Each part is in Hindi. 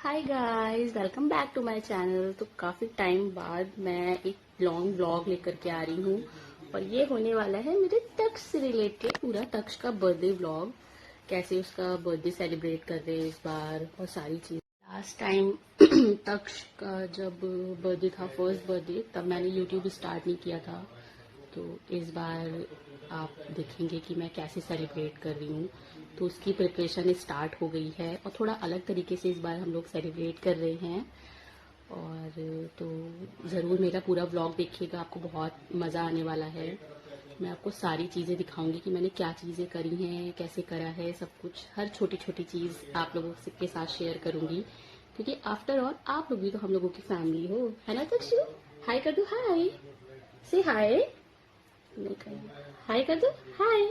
Hi guys, welcome back to my channel. तो काफ़ी टाइम बाद मैं एक लॉन्ग व्लॉग लेकर के आ रही हूँ और ये होने वाला है मेरे तक्ष से रिलेटेड पूरा तक्ष का बर्थडे व्लॉग। कैसे उसका बर्थडे सेलिब्रेट कर रहे हैं इस बार और सारी चीज़। लास्ट टाइम तक्ष का जब बर्थडे था, फर्स्ट बर्थडे, तब मैंने यूट्यूब स्टार्ट नहीं किया था। तो इस बार आप देखेंगे कि मैं कैसे सेलिब्रेट कर रही हूँ। तो उसकी प्रिपरेशन स्टार्ट हो गई है और थोड़ा अलग तरीके से इस बार हम लोग सेलिब्रेट कर रहे हैं। और तो ज़रूर मेरा पूरा व्लॉग देखिएगा, आपको बहुत मज़ा आने वाला है। मैं आपको सारी चीज़ें दिखाऊंगी कि मैंने क्या चीज़ें करी हैं, कैसे करा है, सब कुछ, हर छोटी छोटी चीज़ आप लोगों के साथ शेयर करूंगी। क्योंकि आफ्टर ऑल आप लोग भी तो हम लोगों की फैमिली हो, है ना तक्षु? हाय कर दो, हाय से हाय। नहीं कर, हाय कर दो, हाय।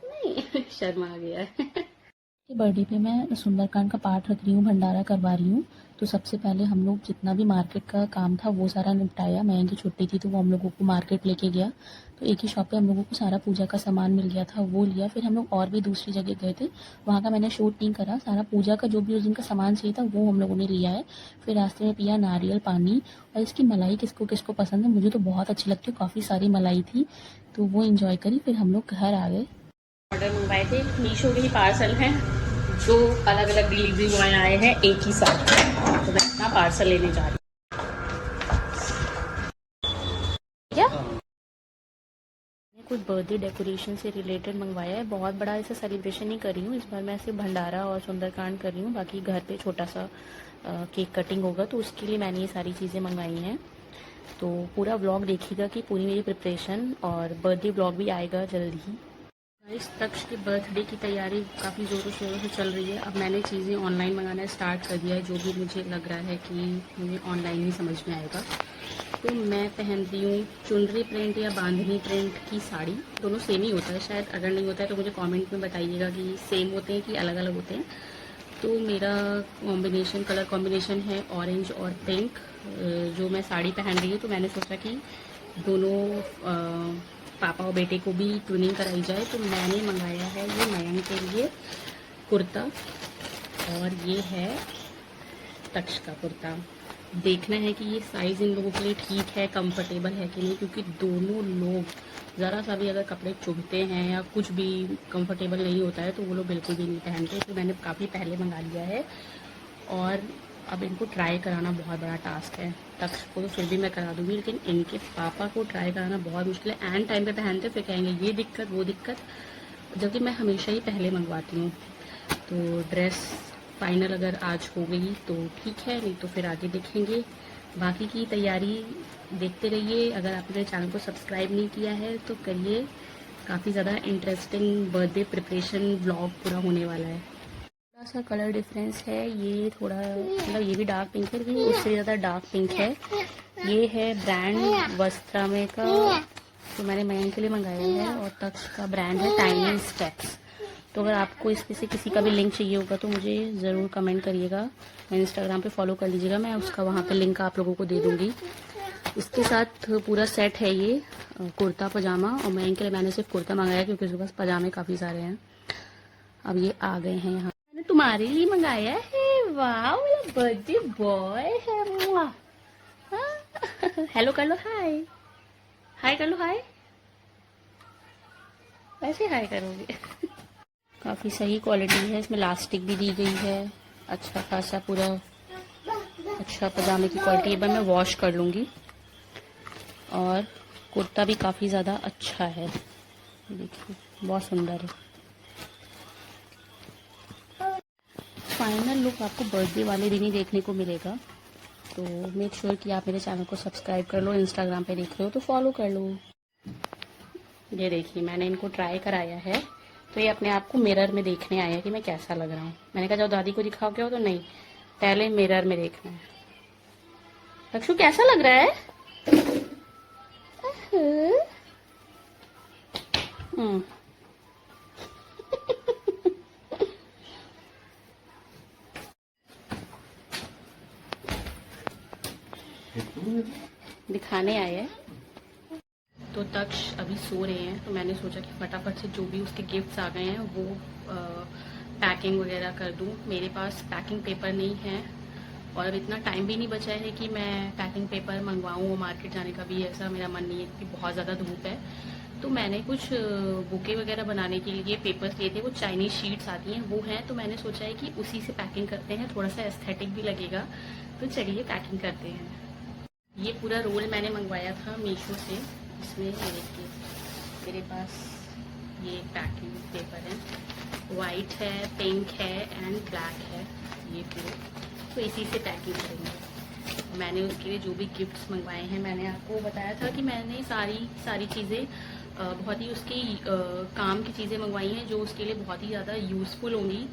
नहीं शर्मा आ गया है। के बर्थडे पे मैं सुंदरकांड का पाठ रख रही हूँ, भंडारा करवा रही हूँ। तो सबसे पहले हम लोग जितना भी मार्केट का काम था वो सारा निपटाया। मैं की छुट्टी थी तो वो हम लोगों को मार्केट लेके गया। तो एक ही शॉप पे हम लोगों को सारा पूजा का सामान मिल गया था, वो लिया। फिर हम लोग और भी दूसरी जगह गए थे, वहाँ का मैंने शूट नहीं करा। सारा पूजा का जो भी उस दिन का सामान चाहिए था वो हम लोगों ने लिया है। फिर रास्ते में पिया नारियल पानी। और इसकी मलाई किसको किसको पसंद है, मुझे तो बहुत अच्छी लगती है, काफ़ी सारी मलाई थी, तो वो इंजॉय करी। फिर हम लोग घर आ गए। ऑर्डर मंगवाए थे, मीशो के ही पार्सल हैं। दो अलग अलग डिलीवरी बॉय आए हैं एक ही साथ, तो मैं अपना पार्सल लेने जा रही हूँ। क्या कुछ बर्थडे डेकोरेशन से रिलेटेड मंगवाया है। बहुत बड़ा ऐसा सेलिब्रेशन नहीं कर रही हूँ इस बार, मैं सिर्फ भंडारा और सुंदरकांड कर रही हूँ। बाकी घर पे छोटा सा केक कटिंग होगा, तो उसके लिए मैंने ये सारी चीज़ें मंगवाई हैं। तो पूरा व्लॉग देखिएगा कि पूरी मेरी प्रिपरेशन, और बर्थडे व्लॉग भी आएगा जल्दी ही। इस तक्ष के बर्थडे की तैयारी काफ़ी ज़ोरों शोरों से चल रही है। अब मैंने चीज़ें ऑनलाइन मंगाना स्टार्ट कर दिया है, जो भी मुझे लग रहा है कि मुझे ऑनलाइन ही समझ में आएगा। तो मैं पहन रही हूँ चुनरी प्रिंट या बांधनी प्रिंट की साड़ी। दोनों सेम ही होता है शायद, अगर नहीं होता है तो मुझे कमेंट में बताइएगा कि सेम होते हैं कि अलग अलग होते हैं। तो मेरा कॉम्बिनेशन, कलर कॉम्बिनेशन है ऑरेंज और पिंक। जो मैं साड़ी पहन रही हूँ तो मैंने सोचा कि दोनों पापा और बेटे को भी ट्विनिंग कराई जाए। तो मैंने मंगाया है ये मयंक के लिए कुर्ता, और ये है तक्ष का कुर्ता। देखना है कि ये साइज़ इन लोगों के लिए ठीक है, कंफर्टेबल है कि नहीं, क्योंकि दोनों लोग ज़रा सा भी अगर कपड़े चुभते हैं या कुछ भी कंफर्टेबल नहीं होता है तो वो लोग बिल्कुल भी नहीं पहनते। तो मैंने काफ़ी पहले मंगा लिया है और अब इनको ट्राई कराना बहुत बड़ा टास्क है। तक्ष को तो फिर भी मैं करा दूंगी, लेकिन इनके पापा को ट्राई कराना बहुत मुश्किल है। एंड टाइम पे पहनते फिर कहेंगे ये दिक्कत वो दिक्कत, जबकि मैं हमेशा ही पहले मंगवाती हूँ। तो ड्रेस फाइनल अगर आज हो गई तो ठीक है, नहीं तो फिर आगे देखेंगे। बाकी की तैयारी देखते रहिए। अगर आपने मेरे चैनल को सब्सक्राइब नहीं किया है तो करिए, काफ़ी ज़्यादा इंटरेस्टिंग बर्थडे प्रिपरेशन व्लॉग पूरा होने वाला है। थोड़ा सा कलर डिफरेंस है, ये थोड़ा मतलब ये भी डार्क पिंक है लेकिन उससे ज़्यादा डार्क पिंक है। ये है ब्रांड वस्त्रामे का, तो मैंने मयंक के लिए मंगाया है, और तक्ष का ब्रांड है टाइनी स्टेप्स। तो अगर आपको इसमें से किसी का भी लिंक चाहिए होगा तो मुझे ज़रूर कमेंट करिएगा, मैं इंस्टाग्राम पे फॉलो कर लीजिएगा, मैं उसका वहाँ पे लिंक आप लोगों को दे दूँगी। इसके साथ पूरा सेट है ये कुर्ता पजामा, और मयंक के लिए मैंने सिर्फ कुर्ता मंगाया क्योंकि उसके पास पजामे काफ़ी सारे हैं। अब ये आ गए हैं यहाँ, मैंने तुम्हारे लिए मंगाया है। वाह, मेरा बर्थडे बॉय है। हेलो कर लो, हाय हाय कर लो, हाय वैसे हाय करोगे। काफ़ी सही क्वालिटी है, इसमें लास्टिक भी दी गई है, अच्छा खासा पूरा अच्छा पजामे की क्वालिटी। एक बार मैं वॉश कर लूँगी। और कुर्ता भी काफ़ी ज़्यादा अच्छा है, देखिए बहुत सुंदर है। फाइनल लुक आपको बर्थडे वाले दिन ही देखने को मिलेगा, तो मेक श्योर कि आप मेरे चैनल को सब्सक्राइब कर लो। इंस्टाग्राम पे देख रहे हो तो फॉलो कर लो। ये देखिए मैंने इनको ट्राई कराया है, तो ये अपने आप को मिरर में देखने आया कि मैं कैसा लग रहा हूँ। मैंने कहा जाओ दादी को दिखाओ, क्या हो, तो नहीं, पहले मिरर में देखना है। लक्षु कैसा लग रहा है? हम्म दिखाने आए हैं। तो तक्ष अभी सो रहे हैं, तो मैंने सोचा कि फटाफट से जो भी उसके गिफ्ट्स आ गए हैं वो पैकिंग वगैरह कर दूँ। मेरे पास पैकिंग पेपर नहीं है और अब इतना टाइम भी नहीं बचा है कि मैं पैकिंग पेपर मंगवाऊँ और मार्केट जाने का भी ऐसा मेरा मन नहीं है क्योंकि बहुत ज़्यादा धूप है। तो मैंने कुछ बुके वगैरह बनाने के लिए पेपर्स लिए थे, वो चाइनीज़ शीट्स आती हैं वो हैं, तो मैंने सोचा है कि उसी से पैकिंग करते हैं, थोड़ा सा एस्थेटिक भी लगेगा। तो चलिए पैकिंग करते हैं। ये पूरा रोल मैंने मंगवाया था मीशो से। इसमें ये देखिए मेरे पास ये पैकिंग पेपर है, वाइट है, पिंक है एंड ब्लैक है ये पूरे। तो इसी से पैकिंग करेंगे। मैंने उसके लिए जो भी गिफ्ट्स मंगवाए हैं, मैंने आपको बताया था कि मैंने सारी चीज़ें बहुत ही उसकी काम की चीज़ें मंगवाई हैं जो उसके लिए बहुत ही ज़्यादा यूज़फुल होंगी।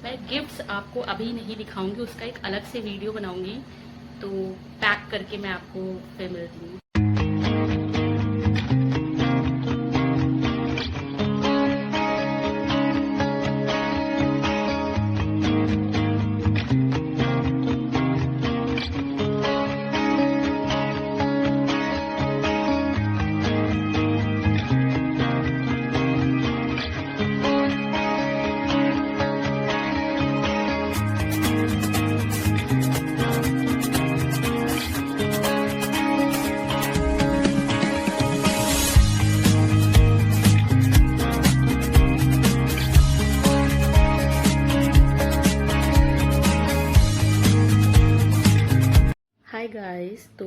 मैं गिफ्ट्स आपको अभी नहीं दिखाऊंगी, उसका एक अलग से वीडियो बनाऊंगी। तो पैक करके मैं आपको फिर मिलती हूँ। हाय गाइस, तो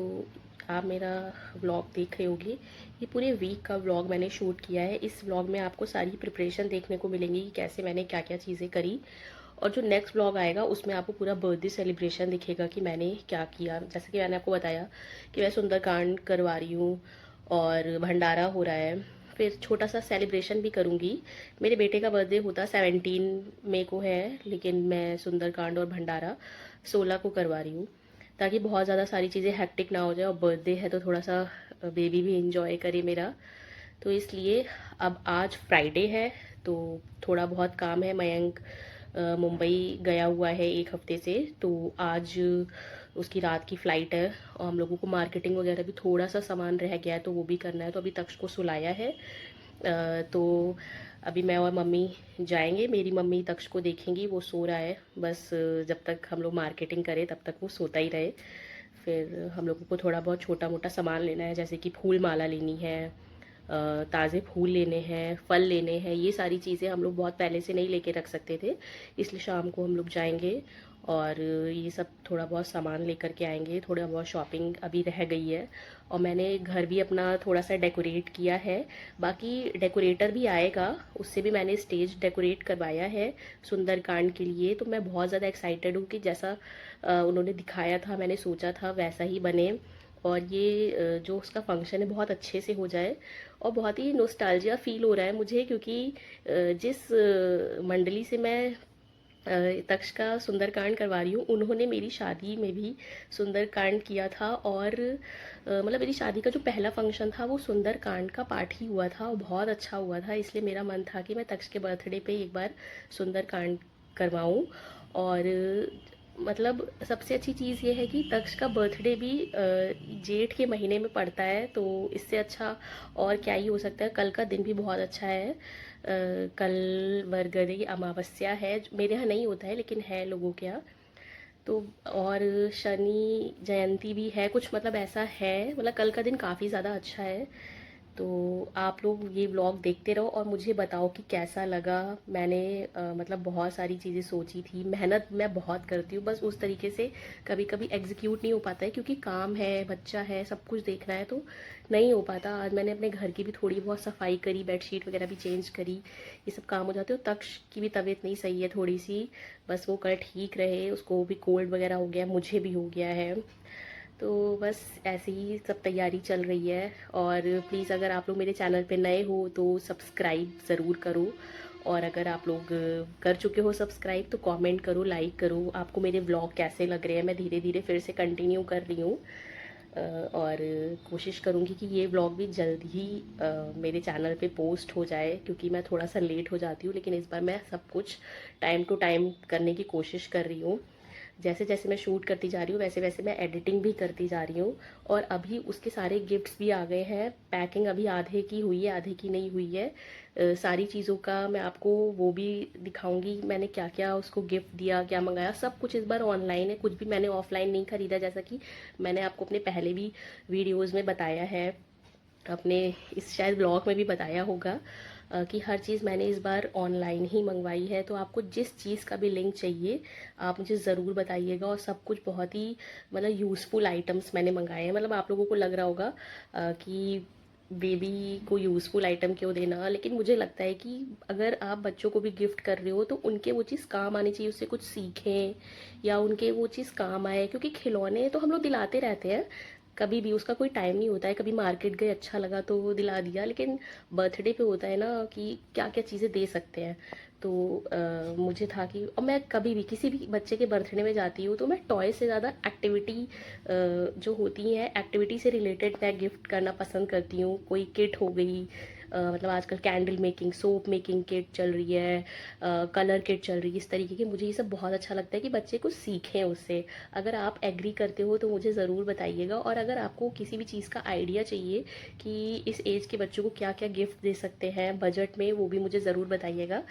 आप मेरा व्लॉग देख रहे होगे। ये पूरे वीक का व्लॉग मैंने शूट किया है। इस व्लॉग में आपको सारी प्रिपरेशन देखने को मिलेंगी कि कैसे मैंने क्या क्या चीज़ें करी। और जो नेक्स्ट व्लॉग आएगा उसमें आपको पूरा बर्थडे सेलिब्रेशन दिखेगा कि मैंने क्या किया। जैसे कि मैंने आपको बताया कि मैं सुंदरकांड करवा रही हूँ और भंडारा हो रहा है। फिर छोटा सा सेलिब्रेशन भी करूँगी। मेरे बेटे का बर्थडे होता 17 मई को है, लेकिन मैं सुंदरकांड और भंडारा 16 को करवा रही हूँ, ताकि बहुत ज़्यादा सारी चीज़ें हेक्टिक ना हो जाए। और बर्थडे है तो थोड़ा सा बेबी भी इंजॉय करे मेरा। तो इसलिए अब आज फ्राइडे है तो थोड़ा बहुत काम है। मयंक मुंबई गया हुआ है एक हफ्ते से, तो आज उसकी रात की फ़्लाइट है और हम लोगों को मार्केटिंग वगैरह भी थोड़ा सा सामान रह गया है तो वो भी करना है। तो अभी तक्ष को सुलाया है। तो अभी मैं और मम्मी जाएंगे। मेरी मम्मी तक्ष को देखेंगी, वो सो रहा है। बस जब तक हम लोग मार्केटिंग करें तब तक वो सोता ही रहे। फिर हम लोगों को थोड़ा बहुत छोटा मोटा सामान लेना है, जैसे कि फूल माला लेनी है, ताज़े फूल लेने हैं, फल लेने हैं। ये सारी चीज़ें हम लोग बहुत पहले से नहीं लेके रख सकते थे, इसलिए शाम को हम लोग जाएंगे और ये सब थोड़ा बहुत सामान लेकर के आएंगे। थोड़ा बहुत शॉपिंग अभी रह गई है और मैंने घर भी अपना थोड़ा सा डेकोरेट किया है। बाकी डेकोरेटर भी आएगा, उससे भी मैंने स्टेज डेकोरेट करवाया है सुंदरकांड के लिए। तो मैं बहुत ज़्यादा एक्साइटेड हूँ कि जैसा उन्होंने दिखाया था, मैंने सोचा था वैसा ही बने और ये जो उसका फंक्शन है बहुत अच्छे से हो जाए। और बहुत ही नोस्टैल्जिया फील हो रहा है मुझे, क्योंकि जिस मंडली से मैं तक्ष का सुंदरकांड करवा रही हूँ, उन्होंने मेरी शादी में भी सुंदरकांड किया था। और मतलब मेरी शादी का जो पहला फंक्शन था वो सुंदरकांड का पाठ ही हुआ था और बहुत अच्छा हुआ था। इसलिए मेरा मन था कि मैं तक्ष के बर्थडे पे एक बार सुंदरकांड करवाऊँ। और मतलब सबसे अच्छी चीज़ ये है कि तक्ष का बर्थडे भी जेठ के महीने में पड़ता है, तो इससे अच्छा और क्या ही हो सकता है। कल का दिन भी बहुत अच्छा है। कल वरगरी अमावस्या है, मेरे यहाँ नहीं होता है लेकिन है लोगों के यहाँ। तो और शनि जयंती भी है कुछ, मतलब ऐसा है। मतलब कल का दिन काफ़ी ज़्यादा अच्छा है। तो आप लोग ये व्लॉग देखते रहो और मुझे बताओ कि कैसा लगा। मैंने मतलब बहुत सारी चीज़ें सोची थी। मेहनत मैं बहुत करती हूँ, बस उस तरीके से कभी कभी एग्जीक्यूट नहीं हो पाता है, क्योंकि काम है, बच्चा है, सब कुछ देखना है तो नहीं हो पाता। आज मैंने अपने घर की भी थोड़ी बहुत सफाई करी, बेडशीट वगैरह भी चेंज करी, ये सब काम हो जाते हो। तक्ष की भी तबीयत नहीं सही है थोड़ी सी, बस वो कल ठीक रहे। उसको भी कोल्ड वगैरह हो गया, मुझे भी हो गया है। तो बस ऐसे ही सब तैयारी चल रही है। और प्लीज़ अगर आप लोग मेरे चैनल पे नए हो तो सब्सक्राइब ज़रूर करो। और अगर आप लोग कर चुके हो सब्सक्राइब तो कमेंट करो, लाइक करो। आपको मेरे व्लॉग कैसे लग रहे हैं, मैं धीरे धीरे फिर से कंटिन्यू कर रही हूँ। और कोशिश करूँगी कि ये व्लॉग भी जल्द ही मेरे चैनल पे पोस्ट हो जाए, क्योंकि मैं थोड़ा सा लेट हो जाती हूँ, लेकिन इस बार मैं सब कुछ टाइम टू टाइम करने की कोशिश कर रही हूँ। जैसे जैसे मैं शूट करती जा रही हूँ वैसे वैसे मैं एडिटिंग भी करती जा रही हूँ। और अभी उसके सारे गिफ्ट्स भी आ गए हैं। पैकिंग अभी आधे की हुई है, आधे की नहीं हुई है। सारी चीज़ों का मैं आपको वो भी दिखाऊंगी, मैंने क्या क्या उसको गिफ्ट दिया, क्या मंगाया। सब कुछ इस बार ऑनलाइन है, कुछ भी मैंने ऑफलाइन नहीं खरीदा, जैसा कि मैंने आपको अपने पहले भी वीडियोज़ में बताया है, अपने इस शायद ब्लॉग में भी बताया होगा कि हर चीज़ मैंने इस बार ऑनलाइन ही मंगवाई है। तो आपको जिस चीज़ का भी लिंक चाहिए आप मुझे ज़रूर बताइएगा। और सब कुछ बहुत ही मतलब यूज़फुल आइटम्स मैंने मंगाए हैं। मतलब आप लोगों को लग रहा होगा कि बेबी को यूज़फुल आइटम क्यों देना, लेकिन मुझे लगता है कि अगर आप बच्चों को भी गिफ्ट कर रहे हो तो उनके वो चीज़ काम आनी चाहिए, उससे कुछ सीखें या उनके वो चीज़ काम आए। क्योंकि खिलौने तो हम लोग दिलाते रहते हैं, कभी भी उसका कोई टाइम नहीं होता है। कभी मार्केट गए अच्छा लगा तो वो दिला दिया, लेकिन बर्थडे पे होता है ना कि क्या क्या चीज़ें दे सकते हैं। तो मुझे था कि और मैं कभी भी किसी भी बच्चे के बर्थडे में जाती हूँ तो मैं टॉय से ज़्यादा एक्टिविटी जो होती हैं एक्टिविटी से रिलेटेड मैं गिफ्ट करना पसंद करती हूँ। कोई किट हो गई, मतलब आजकल candle making, soap making kit चल रही है, कलर किट चल रही है, इस तरीके की मुझे ये सब बहुत अच्छा लगता है कि बच्चे कुछ सीखें उससे। अगर आप एग्री करते हो तो मुझे ज़रूर बताइएगा। और अगर आपको किसी भी चीज़ का आइडिया चाहिए कि इस एज के बच्चों को क्या क्या गिफ्ट दे सकते हैं बजट में, वो भी मुझे ज़रूर बताइएगा।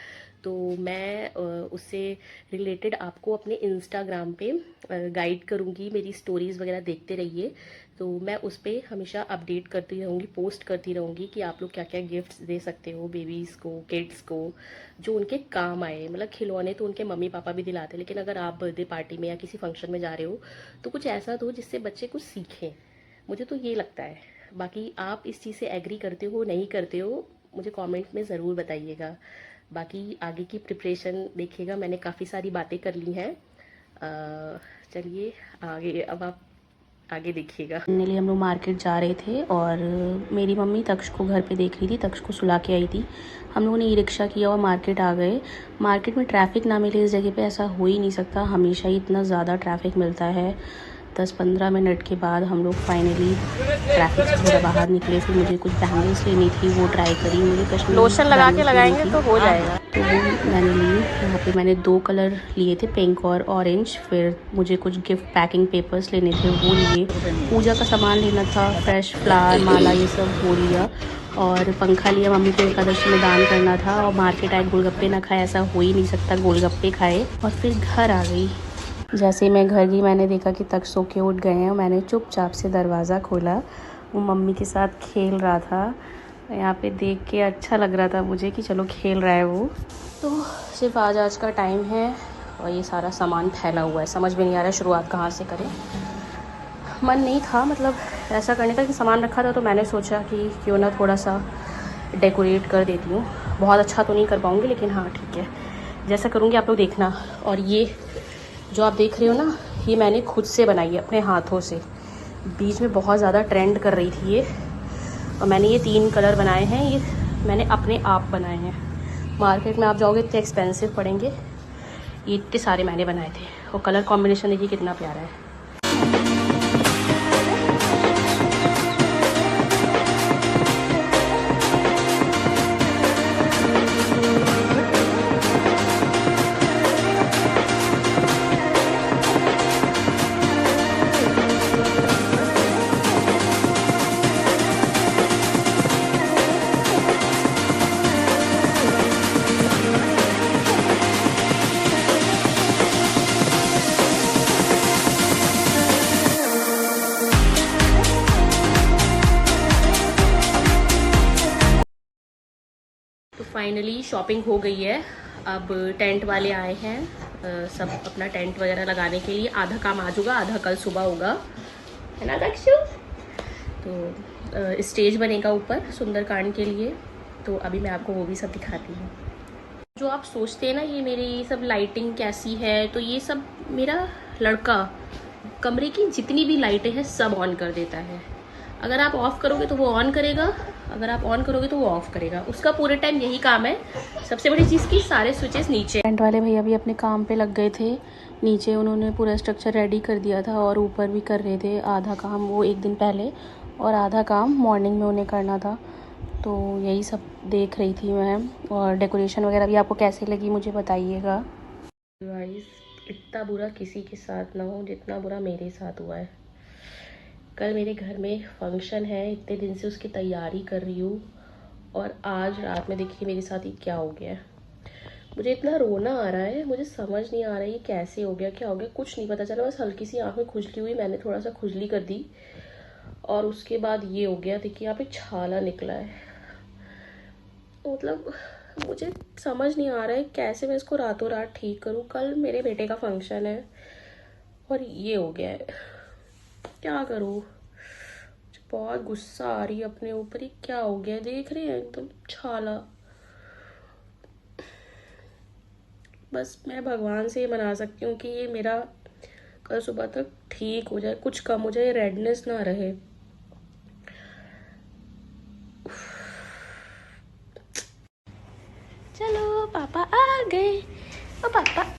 तो मैं उससे रिलेटेड आपको अपने इंस्टाग्राम पे गाइड करूँगी, मेरी स्टोरीज़ वगैरह देखते रहिए। तो मैं उस पर हमेशा अपडेट करती रहूँगी, पोस्ट करती रहूँगी कि आप लोग क्या क्या गिफ्ट्स दे सकते हो बेबीज़ को, किड्स को, जो उनके काम आए। मतलब खिलौने तो उनके मम्मी पापा भी दिलाते हैं, लेकिन अगर आप बर्थडे पार्टी में या किसी फंक्शन में जा रहे हो तो कुछ ऐसा दो जिससे बच्चे कुछ सीखें। मुझे तो ये लगता है। बाकी आप इस चीज़ से एग्री करते हो नहीं करते हो मुझे कमेंट में ज़रूर बताइएगा। बाकी आगे की प्रिपरेशन देखिएगा, मैंने काफ़ी सारी बातें कर ली हैं। चलिए आगे, अब आप आगे देखिएगा। फाइनली हम लोग मार्केट जा रहे थे और मेरी मम्मी तक्ष को घर पे देख रही थी, तक्ष को सुला के आई थी। हम लोगों ने ई रिक्शा किया और मार्केट आ गए। मार्केट में ट्रैफिक ना मिले इस जगह पे ऐसा हो ही नहीं सकता, हमेशा ही इतना ज़्यादा ट्रैफिक मिलता है। 10-15 मिनट के बाद हम लोग फाइनली ट्रैफिक से थोड़ा बाहर निकले। फिर मुझे कुछ बैंगल्स लेनी थी, वो ट्राई करी। मुझे कश्मीरी लोशन लगा के बैंगल्स लगाएंगे लेनी थी, तो हो जाएगा। तो वो मैंने ली। यहाँ पे मैंने 2 कलर लिए थे, पिंक और ऑरेंज। फिर मुझे कुछ गिफ्ट पैकिंग पेपर्स लेने थे, वो लिए। पूजा का सामान लेना था, फ्रेश फ्लावर, माला, ये सब वो लिया। और पंखा लिया, मम्मी को एकादशी में दान करना था। और मार्केट आए, गोलगप्पे ना खाए ऐसा हो ही नहीं सकता, गोलगप्पे खाए और फिर घर आ गई। जैसे ही मैं घर गई मैंने देखा कि तक सो के उठ गए हैं। मैंने चुपचाप से दरवाज़ा खोला, वो मम्मी के साथ खेल रहा था। यहाँ पे देख के अच्छा लग रहा था मुझे कि चलो खेल रहा है वो। तो सिर्फ आज का टाइम है और ये सारा सामान फैला हुआ है, समझ में नहीं आ रहा है शुरुआत कहाँ से करें। मन नहीं था मतलब ऐसा करने का कि सामान रखा था, तो मैंने सोचा कि क्यों ना थोड़ा सा डेकोरेट कर देती हूँ। बहुत अच्छा तो नहीं कर पाऊँगी, लेकिन हाँ ठीक है, जैसा करूँगी आप लोग देखना। और ये जो आप देख रहे हो ना, ये मैंने खुद से बनाई है अपने हाथों से। बीच में बहुत ज़्यादा ट्रेंड कर रही थी ये, और मैंने ये 3 कलर बनाए हैं। ये मैंने अपने आप बनाए हैं। मार्केट में आप जाओगे इतने एक्सपेंसिव पड़ेंगे, ये इतने सारे मैंने बनाए थे। और कलर कॉम्बिनेशन देखिए कितना प्यारा है। तो फाइनली शॉपिंग हो गई है। अब टेंट वाले आए हैं सब अपना टेंट वगैरह लगाने के लिए। आधा काम आज होगा, आधा कल सुबह होगा, है ना दक्षु? तो स्टेज बनेगा ऊपर सुंदरकांड के लिए, तो अभी मैं आपको वो भी सब दिखाती हूँ। जो आप सोचते हैं ना ये मेरी सब लाइटिंग कैसी है, तो ये सब मेरा लड़का कमरे की जितनी भी लाइटें हैं सब ऑन कर देता है। अगर आप ऑफ करोगे तो वो ऑन करेगा, अगर आप ऑन करोगे तो वो ऑफ करेगा। उसका पूरे टाइम यही काम है। सबसे बड़ी चीज़ की सारे स्विचेस नीचे। टेंट वाले भैया भी अपने काम पे लग गए थे। नीचे उन्होंने पूरा स्ट्रक्चर रेडी कर दिया था और ऊपर भी कर रहे थे। आधा काम वो एक दिन पहले और आधा काम मॉर्निंग में उन्हें करना था। तो यही सब देख रही थी मैं। और डेकोरेशन वगैरह भी आपको कैसी लगी मुझे बताइएगा। गाइस इतना बुरा किसी के साथ ना हो जितना बुरा मेरे साथ हुआ है। कल मेरे घर में फंक्शन है, इतने दिन से उसकी तैयारी कर रही हूँ और आज रात में देखिए मेरे साथ ये क्या हो गया है। मुझे इतना रोना आ रहा है, मुझे समझ नहीं आ रहा है ये कैसे हो गया, क्या हो गया, कुछ नहीं पता चला। बस हल्की सी आँख में खुजली हुई, मैंने थोड़ा सा खुजली कर दी और उसके बाद ये हो गया। देखिए यहाँ पे छाला निकला है। मतलब मुझे समझ नहीं आ रहा है कैसे मैं इसको रातों रात ठीक करूँ। कल मेरे बेटे का फंक्शन है और ये हो गया है, क्या करूँ। बहुत गुस्सा आ रही है अपने ऊपर, ही क्या हो गया, देख रहे हैं एकदम छाला। बस मैं भगवान से ये मना सकती हूँ कि ये मेरा कल सुबह तक ठीक हो जाए, कुछ कम हो जाए, रेडनेस ना रहे। चलो पापा आ गए। ओ पापा,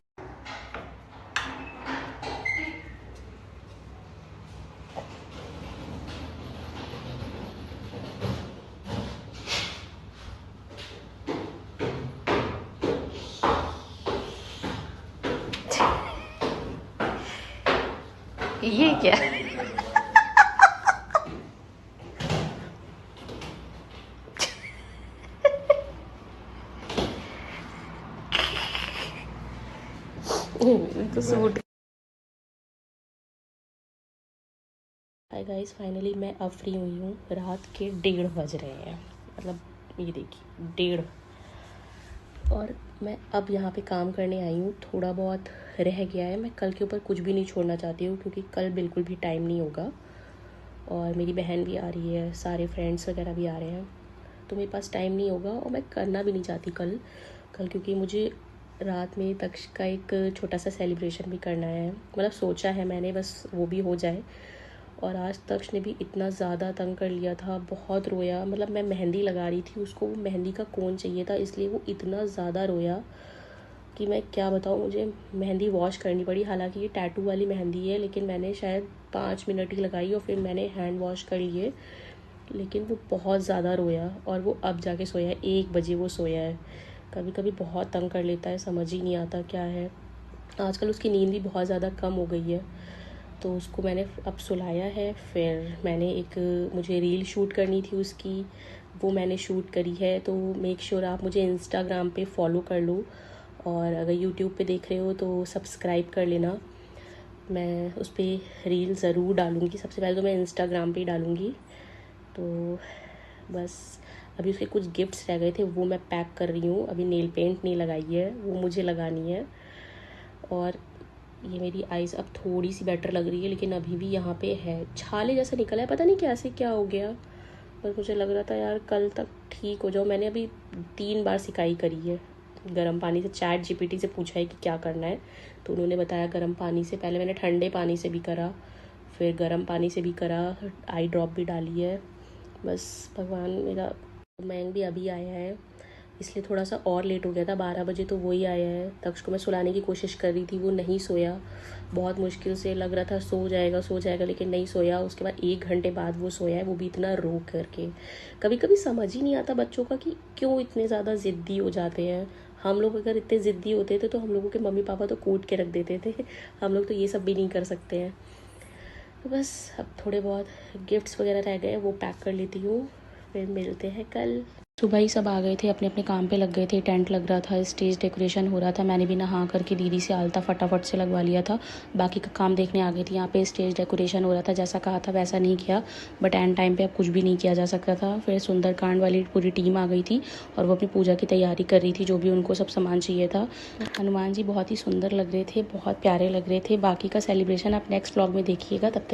ये क्या तो सूट। हाय गाइस, फाइनली मैं अब फ्री हुई हूँ। रात के 1:30 बज रहे हैं, मतलब ये देखिए 1:30, और मैं अब यहाँ पे काम करने आई हूँ। थोड़ा बहुत रह गया है, मैं कल के ऊपर कुछ भी नहीं छोड़ना चाहती हूँ क्योंकि कल बिल्कुल भी टाइम नहीं होगा और मेरी बहन भी आ रही है, सारे फ्रेंड्स वगैरह भी आ रहे हैं, तो मेरे पास टाइम नहीं होगा और मैं करना भी नहीं चाहती कल क्योंकि मुझे रात में तक्ष का एक छोटा सा सेलिब्रेशन भी करना है। मतलब सोचा है मैंने, बस वो भी हो जाए। और आज तक्ष ने भी इतना ज़्यादा तंग कर लिया था, बहुत रोया। मतलब मैं मेहंदी लगा रही थी, उसको वो मेहंदी का कोन चाहिए था, इसलिए वो इतना ज़्यादा रोया कि मैं क्या बताऊँ। मुझे मेहंदी वॉश करनी पड़ी, हालांकि ये टैटू वाली मेहंदी है, लेकिन मैंने शायद 5 मिनट ही लगाई और फिर मैंने हैंड वॉश कर लिए। लेकिन वो बहुत ज़्यादा रोया और वो अब जाके सोया है, 1 बजे वो सोया है। कभी कभी बहुत तंग कर लेता है, समझ ही नहीं आता क्या है। आजकल उसकी नींद भी बहुत ज़्यादा कम हो गई है, तो उसको मैंने अब सुलाया है। फिर मैंने मुझे रील शूट करनी थी उसकी, वो मैंने शूट करी है। तो मेक श्योर आप मुझे इंस्टाग्राम पे फॉलो कर लो और अगर यूट्यूब पे देख रहे हो तो सब्सक्राइब कर लेना। मैं उस पर रील ज़रूर डालूँगी, सबसे पहले तो मैं इंस्टाग्राम पे ही डालूँगी। तो बस अभी उसके कुछ गिफ्ट्स रह गए थे, वो मैं पैक कर रही हूँ। अभी नेल पेंट नहीं लगाई है, वो मुझे लगानी है। और ये मेरी आइज़ अब थोड़ी सी बेटर लग रही है, लेकिन अभी भी यहाँ पे है, छाले जैसा निकला है, पता नहीं कैसे क्या हो गया। बस मुझे लग रहा था यार कल तक ठीक हो जाओ। मैंने अभी 3 बार सिकाई करी है गर्म पानी से। चैट जीपीटी से पूछा है कि क्या करना है, तो उन्होंने बताया गर्म पानी से। पहले मैंने ठंडे पानी से भी करा, फिर गर्म पानी से भी करा, आई ड्रॉप भी डाली है। बस भगवान, मेरा मैंग भी अभी आया है, इसलिए थोड़ा सा और लेट हो गया था। 12 बजे तो वही आया है। तक्ष को मैं सुलाने की कोशिश कर रही थी, वो नहीं सोया। बहुत मुश्किल से, लग रहा था सो जाएगा, लेकिन नहीं सोया। उसके बाद 1 घंटे बाद वो सोया है, वो भी इतना रो करके। कभी कभी समझ ही नहीं आता बच्चों का कि क्यों इतने ज़्यादा ज़िद्दी हो जाते हैं। हम लोग अगर इतने ज़िद्दी होते थे तो हम लोगों के मम्मी पापा तो कूट के रख देते थे, हम लोग तो ये सब भी नहीं कर सकते हैं। तो बस अब थोड़े बहुत गिफ्ट्स वगैरह रह गए, वो पैक कर लेती हूँ, फिर मिलते हैं कल। सुबह ही सब आ गए थे, अपने अपने काम पे लग गए थे। टेंट लग रहा था, स्टेज डेकोरेशन हो रहा था। मैंने भी नहा करके दीदी से आलता फटाफट से लगवा लिया था, बाकी का काम देखने आ गई थी। यहाँ पे स्टेज डेकोरेशन हो रहा था, जैसा कहा था वैसा नहीं किया, बट एंड टाइम पे अब कुछ भी नहीं किया जा सकता था। फिर सुंदरकांड वाली पूरी टीम आ गई थी और वो अपनी पूजा की तैयारी कर रही थी, जो भी उनको सब सामान चाहिए था। हनुमान जी बहुत ही सुंदर लग रहे थे, बहुत प्यारे लग रहे थे। बाकी का सेलिब्रेशन आप नेक्स्ट व्लॉग में देखिएगा, तब तक